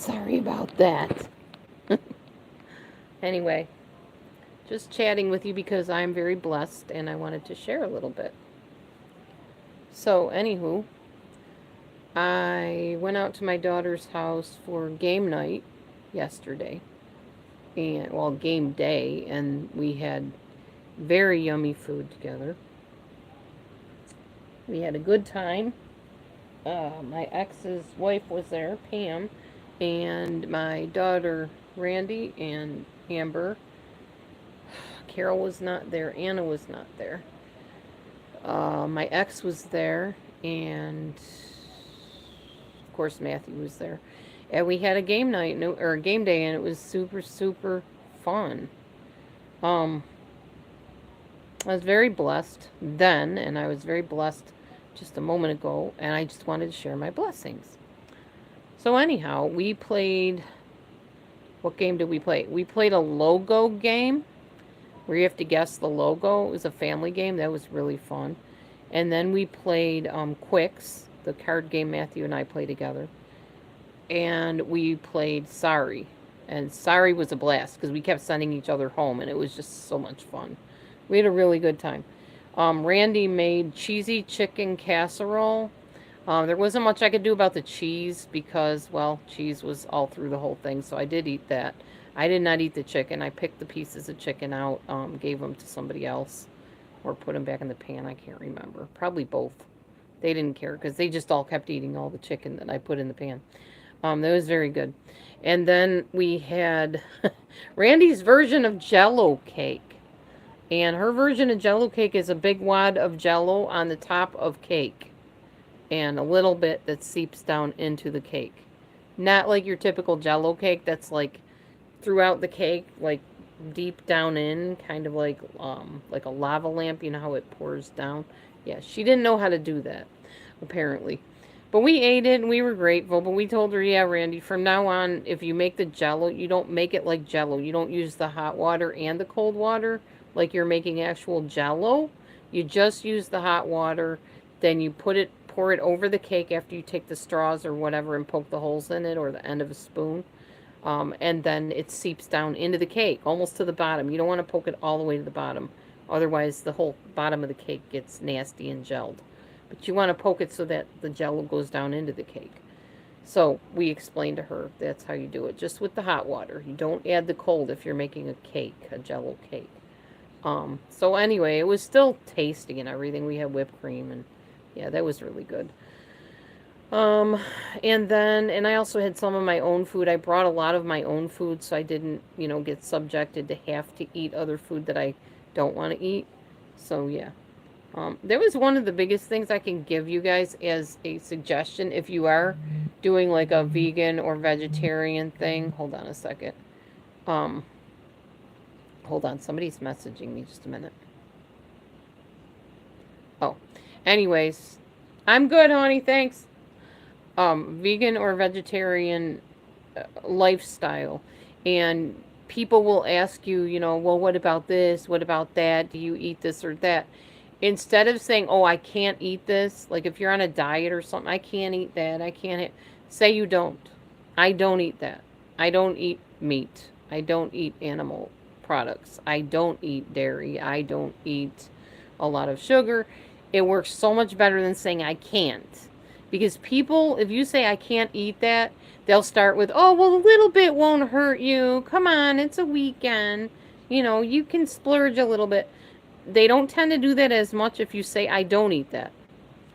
Sorry about that. Anyway, just chatting with you because I'm very blessed and I wanted to share a little bit. So, anywho, I went out to my daughter's house for game night yesterday, and well, game day, and we had very yummy food together. We had a good time. My ex's wife was there, Pam, and my daughter, Randy, and Amber. Carol was not there. Anna was not there. My ex was there, and of course Matthew was there. And we had a game night, or a game day, and it was super, super fun. Um, I was very blessed then, and I was very blessed just a moment ago, and I just wanted to share my blessings. So, anyhow, we played. What game did we play? We played a logo game where you have to guess the logo. It was a family game. That was really fun. And then we played Quicks, the card game Matthew and I play together. And we played Sorry. And Sorry was a blast because we kept sending each other home, and it was just so much fun. We had a really good time. Randy made cheesy chicken casserole. There wasn't much I could do about the cheese because, well, cheese was all through the whole thing, so I did eat that. I did not eat the chicken. I picked the pieces of chicken out, gave them to somebody else, or put them back in the pan. I can't remember. Probably both. They didn't care because they just all kept eating all the chicken that I put in the pan. That was very good. And then we had Randy's version of Jello cake. And her version of Jello cake is a big wad of Jello on the top of cake and a little bit that seeps down into the cake. Not like your typical Jello cake that's like throughout the cake, like deep down in, kind of like a lava lamp. You know how it pours down. Yeah, she didn't know how to do that, apparently. But we ate it and we were grateful. But we told her, yeah, Randy, from now on, if you make the Jello, you don't make it like Jello. You don't use the hot water and the cold water like you're making actual Jello. You just use the hot water. Then you pour it over the cake after you take the straws or whatever and poke the holes in it or the end of a spoon. And then it seeps down into the cake, almost to the bottom. You don't want to poke it all the way to the bottom. Otherwise, the whole bottom of the cake gets nasty and gelled. But you want to poke it so that the jello goes down into the cake. So we explained to her that's how you do it, just with the hot water. You don't add the cold if you're making a cake, a jello cake. So anyway, it was still tasty and everything. We had whipped cream and yeah, that was really good. Um, and I also had some of my own food. I brought a lot of my own food so I didn't, get subjected to have to eat other food that I don't want to eat. So yeah. There was one of the biggest things I can give you guys as a suggestion if you are doing like a vegan or vegetarian thing. Hold on a second. Um, Hold on. Somebody's messaging me. Just a minute. Oh, anyways, I'm good, honey. Thanks. Vegan or vegetarian lifestyle. And people will ask you, well, what about this? What about that? Do you eat this or that? Instead of saying, oh, I can't eat this, like if you're on a diet or something, I can't eat that, say you don't. I don't eat that. I don't eat meat. I don't eat animal products. I don't eat dairy. I don't eat a lot of sugar. It works so much better than saying I can't. Because people, if you say I can't eat that, they'll start with, oh, well, a little bit won't hurt you. Come on, it's a weekend. You can splurge a little bit. They don't tend to do that as much if you say, I don't eat that.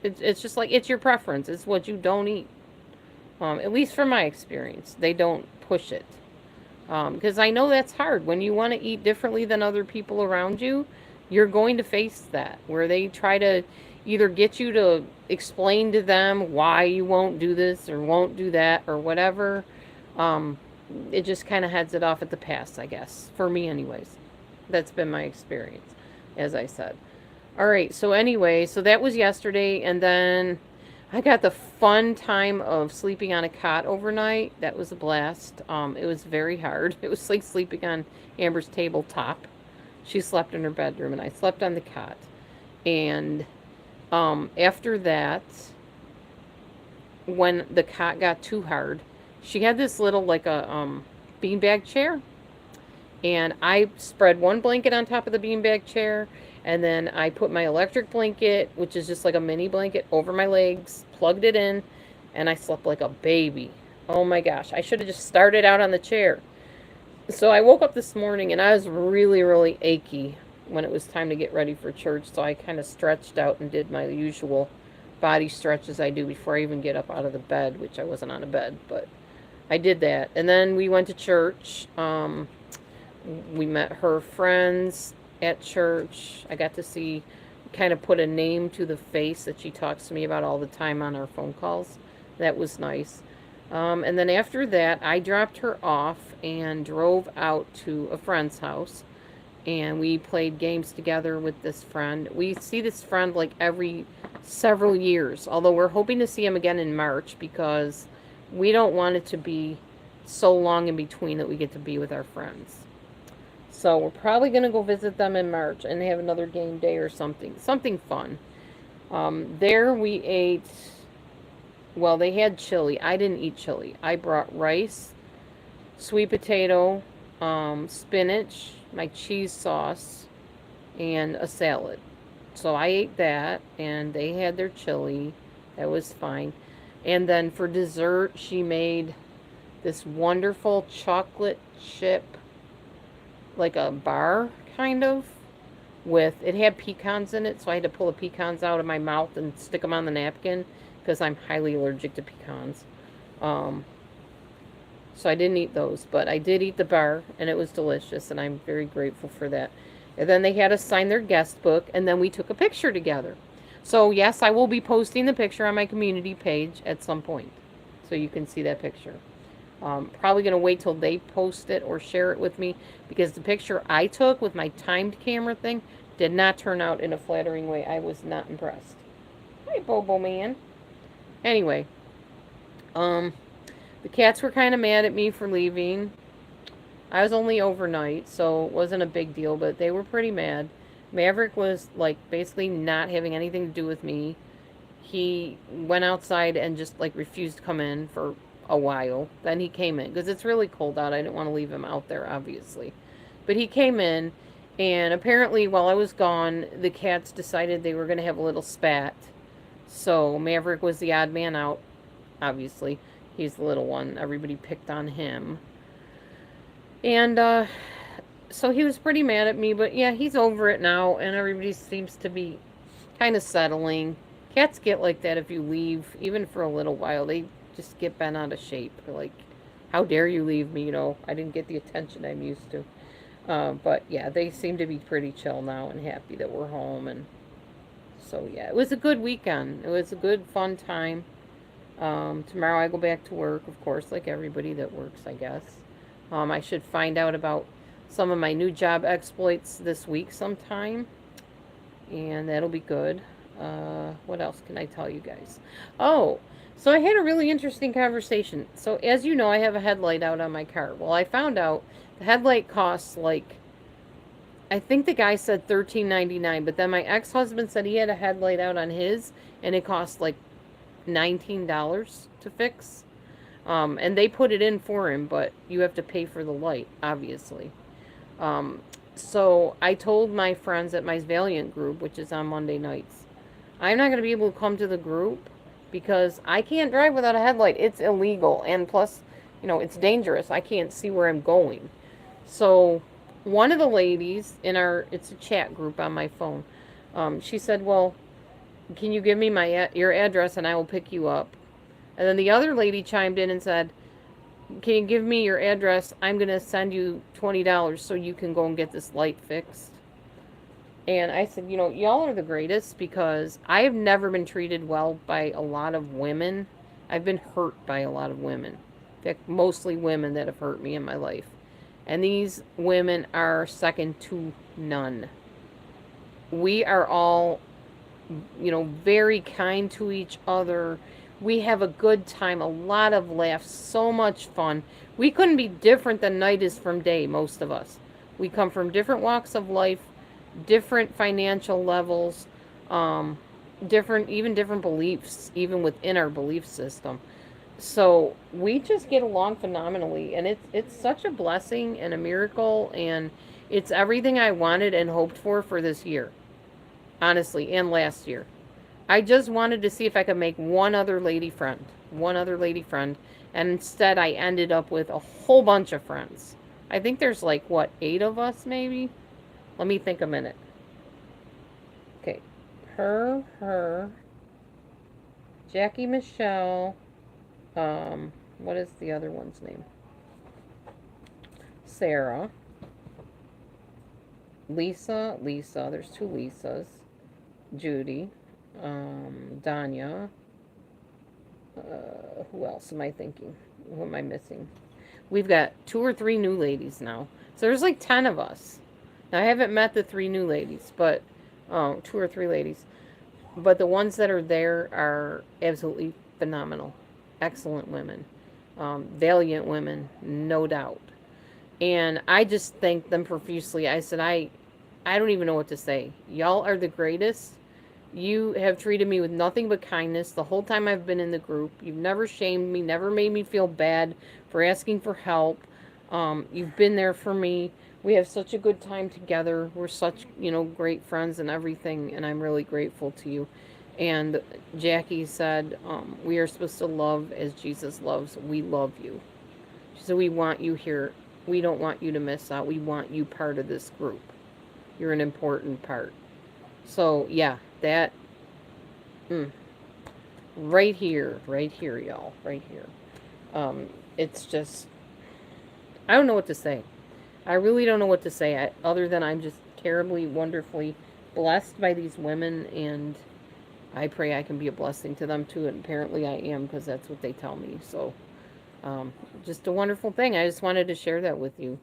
It's just like, it's your preference. It's what you don't eat. At least from my experience, they don't push it. Because I know that's hard. When you want to eat differently than other people around you, you're going to face that, where they try to either get you to explain to them why you won't do this or won't do that or whatever. Um, it just kind of heads it off at the pass, I guess. For me, anyways. That's been my experience, as I said. All right, so anyway, so that was yesterday, and then I got the fun time of sleeping on a cot overnight. That was a blast. It was very hard. It was like sleeping on Amber's tabletop. She slept in her bedroom, and I slept on the cot. And after that, when the cot got too hard, She had this little, like a beanbag chair, and I spread one blanket on top of the beanbag chair, and then I put my electric blanket, which is just like a mini blanket, over my legs, plugged it in, and I slept like a baby. Oh my gosh, I should have just started out on the chair. So I woke up this morning and I was really, really achy when it was time to get ready for church. So I kind of stretched out and did my usual body stretches I do before I even get up out of the bed, which I wasn't on a bed, but I did that. And then we went to church. We met her friends at church. I got to see, kind of put a name to the face that she talks to me about all the time on our phone calls. That was nice. And then after that, I dropped her off and drove out to a friend's house. And we played games together with this friend. We see this friend like every several years, although we're hoping to see him again in March because we don't want it to be so long in between that we get to be with our friends. So we're probably going to go visit them in March and have another game day or something fun. There we ate, well, they had chili. I didn't eat chili. I brought rice, sweet potato, spinach, my cheese sauce, and a salad. So I ate that, and they had their chili. That was fine. And then for dessert, she made this wonderful chocolate chip, like a bar, kind of, with, it had pecans in it, so I had to pull the pecans out of my mouth and stick them on the napkin, because I'm highly allergic to pecans. So I didn't eat those, but I did eat the bar, and it was delicious, and I'm very grateful for that. And then they had us sign their guest book, and then we took a picture together. So yes, I will be posting the picture on my community page at some point, so you can see that picture. Probably going to wait till they post it or share it with me, because the picture I took with my timed camera thing did not turn out in a flattering way. I was not impressed. Hi, Bobo Man. Anyway, the cats were kind of mad at me for leaving. I was only overnight, so it wasn't a big deal, but they were pretty mad. Maverick was, like, basically not having anything to do with me. He went outside and just, like, refused to come in for a while. Then he came in, because it's really cold out. I didn't want to leave him out there, obviously. But he came in, and apparently while I was gone, the cats decided they were going to have a little spat. So Maverick was the odd man out, obviously. He's the little one. Everybody picked on him. And so he was pretty mad at me, but yeah, he's over it now, and everybody seems to be kind of settling. Cats get like that if you leave, even for a little while. They just get bent out of shape. They're like, how dare you leave me? You know, I didn't get the attention I'm used to. But yeah, they seem to be pretty chill now and happy that we're home. And so yeah, it was a good weekend. It was a good, fun time. Tomorrow I go back to work, of course, like everybody that works, I guess. I should find out about some of my new job exploits this week sometime, and that'll be good. What else can I tell you guys? Oh, so I had a really interesting conversation. So as you know, I have a headlight out on my car. Well, I found out the headlight costs, like, I think the guy said $13.99, but then my ex-husband said he had a headlight out on his, and it cost like $19 to fix. And they put it in for him, but you have to pay for the light, obviously. So I told my friends at my Valiant group, which is on Monday nights, I'm not going to be able to come to the group because I can't drive without a headlight. It's illegal. And plus, you know, it's dangerous. I can't see where I'm going. So one of the ladies in it's a chat group on my phone, she said, well, can you give me your address and I will pick you up? And then the other lady chimed in and said, can you give me your address? I'm going to send you $20 so you can go and get this light fixed. And I said, you know, y'all are the greatest, because I have never been treated well by a lot of women. I've been hurt by a lot of women. In fact, mostly women that have hurt me in my life. And these women are second to none. We are all, you know, very kind to each other. We have a good time, a lot of laughs, so much fun. We couldn't be different than night is from day, most of us. We come from different walks of life, different financial levels, different beliefs, even within our belief system. So we just get along phenomenally, and it's such a blessing and a miracle, and it's everything I wanted and hoped for this year, honestly, and last year. I just wanted to see if I could make one other lady friend, and instead I ended up with a whole bunch of friends. I think there's like what, 8 of us maybe. Let me think a minute. Okay, her, Jackie, Michelle. What is the other one's name? Sarah, Lisa. There's two Lisas. Judy, Danya. Who else am I thinking? Who am I missing? We've got 2 or 3 new ladies now. So there's like 10 of us. Now, I haven't met the 3 new ladies, but 2 or 3 ladies. But the ones that are there are absolutely phenomenal. Excellent women. Valiant women, no doubt. And I just thanked them profusely. I said, I don't even know what to say. Y'all are the greatest. You have treated me with nothing but kindness the whole time I've been in the group. You've never shamed me, never made me feel bad for asking for help. You've been there for me. We have such a good time together. We're such, great friends and everything, and I'm really grateful to you. And Jackie said, we are supposed to love as Jesus loves. We love you. She said, we want you here. We don't want you to miss out. We want you part of this group. You're an important part. So, yeah, that, mm, right here, y'all, right here. It's just, I don't know what to say. I really don't know what to say, other than I'm just terribly, wonderfully blessed by these women, and I pray I can be a blessing to them too. And apparently I am, because that's what they tell me. So, just a wonderful thing. I just wanted to share that with you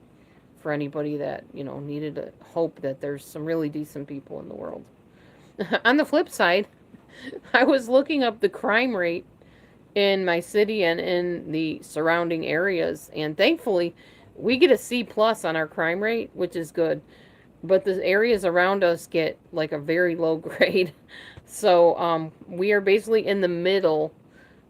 for anybody that, needed a hope that there's some really decent people in the world. On the flip side, I was looking up the crime rate in my city and in the surrounding areas, and thankfully, we get a C plus on our crime rate, which is good. But the areas around us get like a very low grade. So we are basically in the middle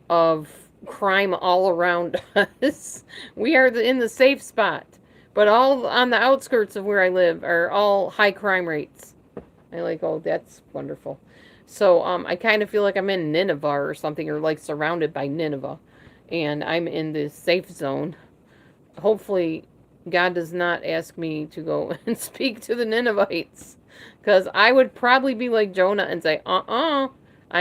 of crime all around us. We are in the safe spot, but all on the outskirts of where I live are all high crime rates. I like, oh, that's wonderful. So I kind of feel like I'm in Nineveh or something, or like surrounded by Nineveh, and I'm in the safe zone. Hopefully, God does not ask me to go and speak to the Ninevites, because I would probably be like Jonah and say, I'm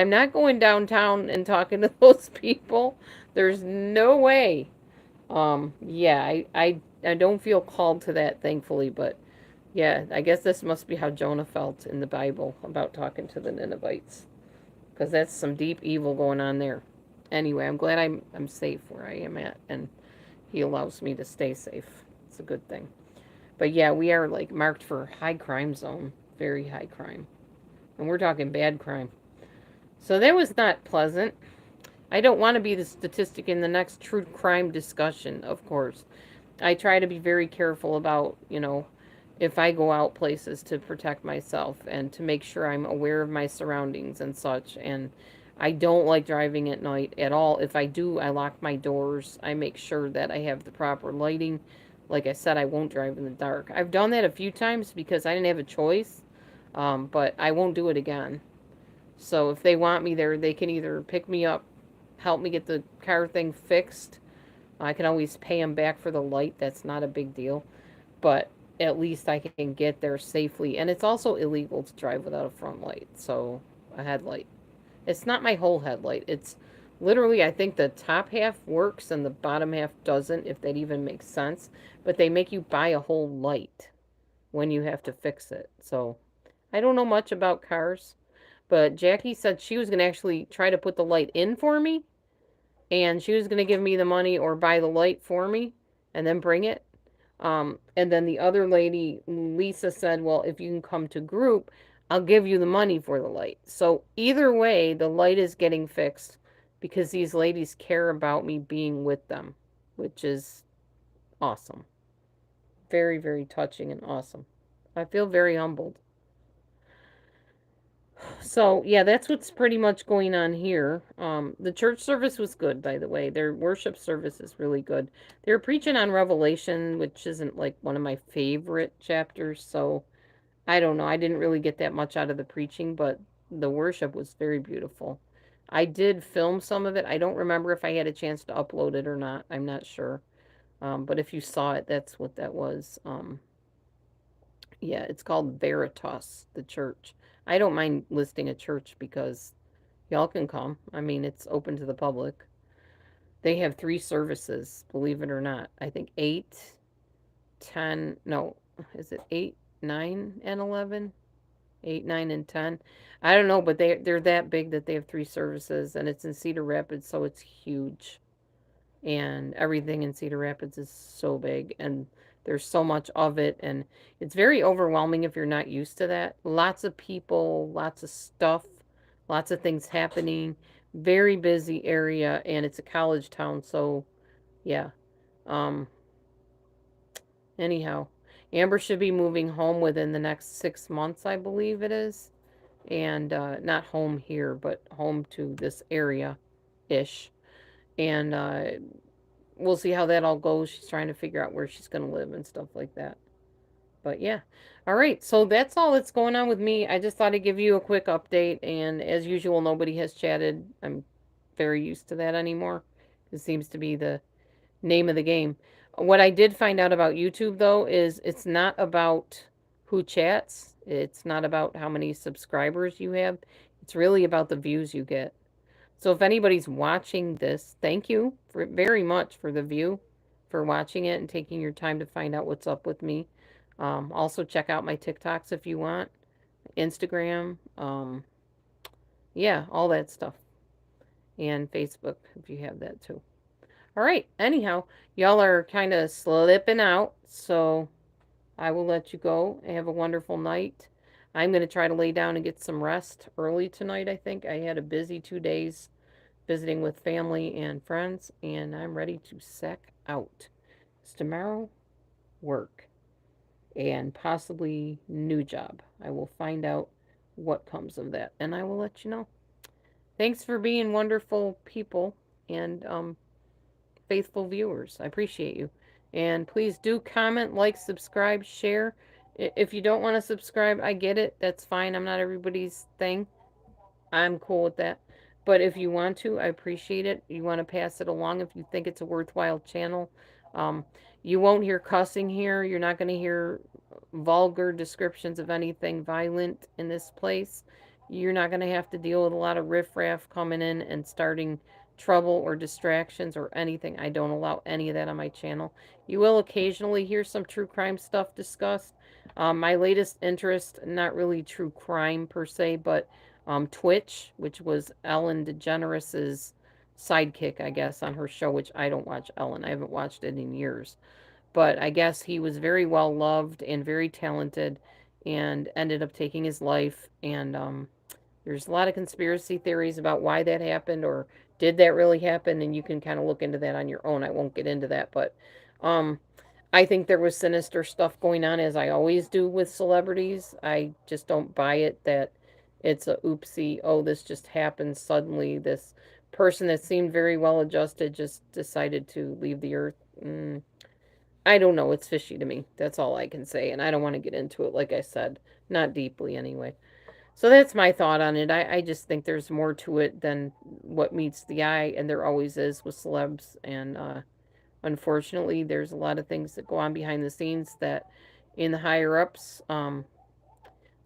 not going downtown and talking to those people. There's no way. Yeah, I don't feel called to that, thankfully, but yeah, I guess this must be how Jonah felt in the Bible about talking to the Ninevites, because that's some deep evil going on there. Anyway, I'm glad I'm safe where I am at, and He allows me to stay safe. It's a good thing. But yeah, we are like marked for high crime zone, very high crime, and we're talking bad crime. So that was not pleasant. I don't want to be the statistic in the next true crime discussion, of course. I try to be very careful about, if I go out places, to protect myself and to make sure I'm aware of my surroundings and such. And I don't like driving at night at all. If I do, I lock my doors. I make sure that I have the proper lighting. Like I said, I won't drive in the dark. I've done that a few times because I didn't have a choice, but I won't do it again. So if they want me there, they can either pick me up, help me get the car thing fixed. I can always pay them back for the light. That's not a big deal. But at least I can get there safely. And it's also illegal to drive without a front light, so a headlight. It's not my whole headlight. It's literally, I think the top half works and the bottom half doesn't, if that even makes sense. But they make you buy a whole light when you have to fix it. So I don't know much about cars, but Jackie said she was going to actually try to put the light in for me, and she was going to give me the money or buy the light for me and then bring it. And then the other lady, Lisa, said, well, if you can come to group, I'll give you the money for the light. So either way, the light is getting fixed because these ladies care about me being with them, which is awesome. Very, very touching and awesome. I feel very humbled. So, yeah, that's what's pretty much going on here. The church service was good, by the way. Their worship service is really good. They were preaching on Revelation, which isn't like one of my favorite chapters, so I don't know. I didn't really get that much out of the preaching, but the worship was very beautiful. I did film some of it. I don't remember if I had a chance to upload it or not. I'm not sure. But if you saw it, that's what that was. Yeah, it's called Veritas, the church. I don't mind listing a church because y'all can come. I mean, it's open to the public. They have three services, believe it or not. I think 8, 10, no, is it 8, 9, and 11? 8, 9, and 10. I don't know, but they're that big that they have three services, and it's in Cedar Rapids, so it's huge. And everything in Cedar Rapids is so big, and there's so much of it, and it's very overwhelming if you're not used to that. Lots of people, lots of stuff, lots of things happening. Very busy area, and it's a college town, so yeah. Um, anyhow, Amber should be moving home within the next 6 months, I believe it is. And not home here, but home to this area ish. And we'll see how that all goes. She's trying to figure out where she's going to live and stuff like that. But yeah. All right. So that's all that's going on with me. I just thought I'd give you a quick update. And as usual, nobody has chatted. I'm very used to that anymore. It seems to be the name of the game. What I did find out about YouTube, though, is it's not about who chats, it's not about how many subscribers you have. It's really about the views you get. So if anybody's watching this, thank you for very much for the view, for watching it and taking your time to find out what's up with me. Also check out my TikToks if you want, Instagram, yeah, all that stuff, and Facebook if you have that too. All right. Anyhow, y'all are kind of slipping out, so I will let you go. Have a wonderful night. I'm going to try to lay down and get some rest early tonight, I think. I had a busy 2 days visiting with family and friends, and I'm ready to sack out. It's tomorrow, work, and possibly new job. I will find out what comes of that, and I will let you know. Thanks for being wonderful people, and faithful viewers. I appreciate you. And please do comment, like, subscribe, share. If you don't want to subscribe, I get it. That's fine. I'm not everybody's thing. I'm cool with that. But if you want to, I appreciate it. You want to pass it along if you think it's a worthwhile channel. Um, you won't hear cussing here. You're not going to hear vulgar descriptions of anything violent in this place. You're not going to have to deal with a lot of riffraff coming in and starting trouble or distractions or anything. I don't allow any of that on my channel. You will occasionally hear some true crime stuff discussed. My latest interest, not really true crime per se, but Twitch, which was Ellen DeGeneres's sidekick, I guess, on her show, which I don't watch Ellen. I haven't watched it in years. But I guess he was very well loved and very talented and ended up taking his life. And there's a lot of conspiracy theories about why that happened or did that really happen. And you can kind of look into that on your own. I won't get into that. But um, I think there was sinister stuff going on, as I always do with celebrities. I just don't buy it that it's a oopsie, oh, this just happened suddenly. This person that seemed very well adjusted just decided to leave the earth. I don't know. It's fishy to me. That's all I can say. And I don't want to get into it, like I said, not deeply anyway. So that's my thought on it. I just think there's more to it than what meets the eye, and there always is with celebs. And unfortunately, there's a lot of things that go on behind the scenes that in the higher ups,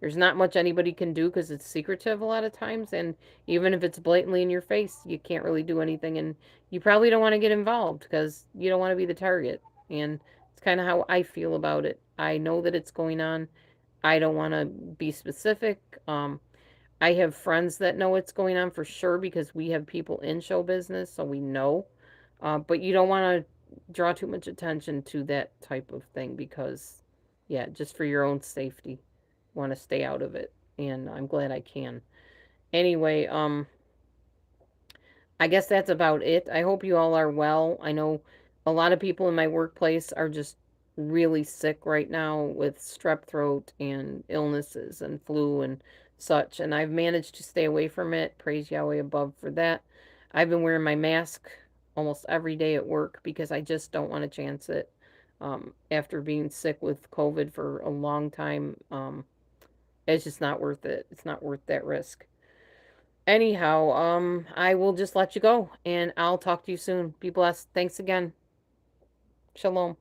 there's not much anybody can do because it's secretive a lot of times. And even if it's blatantly in your face, you can't really do anything. And you probably don't want to get involved because you don't want to be the target. And it's kind of how I feel about it. I know that it's going on. I don't want to be specific. I have friends that know what's going on for sure because we have people in show business, so we know. But you don't want to draw too much attention to that type of thing because, yeah, just for your own safety, want to stay out of it. And I'm glad I can. Anyway, I guess that's about it. I hope you all are well. I know a lot of people in my workplace are just really sick right now with strep throat and illnesses and flu and such, and I've managed to stay away from it. Praise Yahweh above for that. I've been wearing my mask almost every day at work because I just don't want to chance it. After being sick with COVID for a long time, it's just not worth it. It's not worth that risk. Anyhow, I will just let you go and I'll talk to you soon. Be blessed. Thanks again. Shalom.